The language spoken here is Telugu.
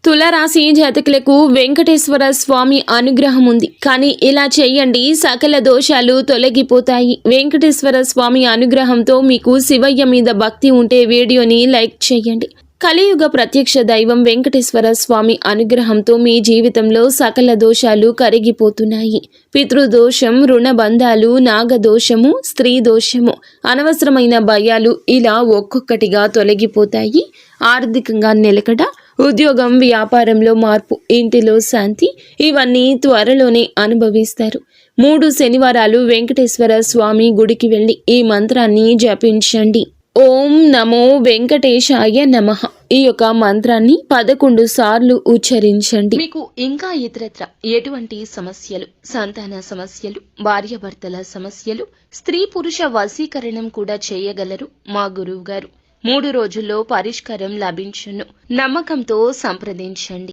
తులారాశి జాతకులకు వెంకటేశ్వర స్వామి అనుగ్రహం ఉంది. కానీ ఇలా చేయండి, సకల దోషాలు తొలగిపోతాయి. వెంకటేశ్వర స్వామి అనుగ్రహంతో మీకు శివయ్య మీద భక్తి ఉంటే వీడియోని లైక్ చేయండి. కలియుగ ప్రత్యక్ష దైవం వెంకటేశ్వర స్వామి అనుగ్రహంతో మీ జీవితంలో సకల దోషాలు కరిగిపోతున్నాయి. పితృదోషం, రుణబంధాలు, నాగదోషము, స్త్రీ దోషము, అనవసరమైన భయాలు ఇలా ఒక్కొక్కటిగా తొలగిపోతాయి. ఆర్థికంగా నిలకడ, ఉద్యోగం, వ్యాపారంలో మార్పు, ఇంటిలో శాంతి, ఇవన్నీ త్వరలోనే అనుభవిస్తారు. 3 శనివారాలు వెంకటేశ్వర స్వామి గుడికి వెళ్ళి ఈ మంత్రాన్ని జపించండి. ఓం నమో వెంకటేశాయ నమః. ఈ యొక్క మంత్రాన్ని 11 సార్లు ఉచ్చరించండి. మీకు ఇంకా ఇతరత్ర ఎటువంటి సమస్యలు, సంతాన సమస్యలు, భార్యాభర్తల సమస్యలు, స్త్రీ పురుష వశీకరణం కూడా చేయగలరు మా గురువు గారు. 3 రోజుల్లో పరిష్కారం లభించును. నమ్మకంతో సంప్రదించండి.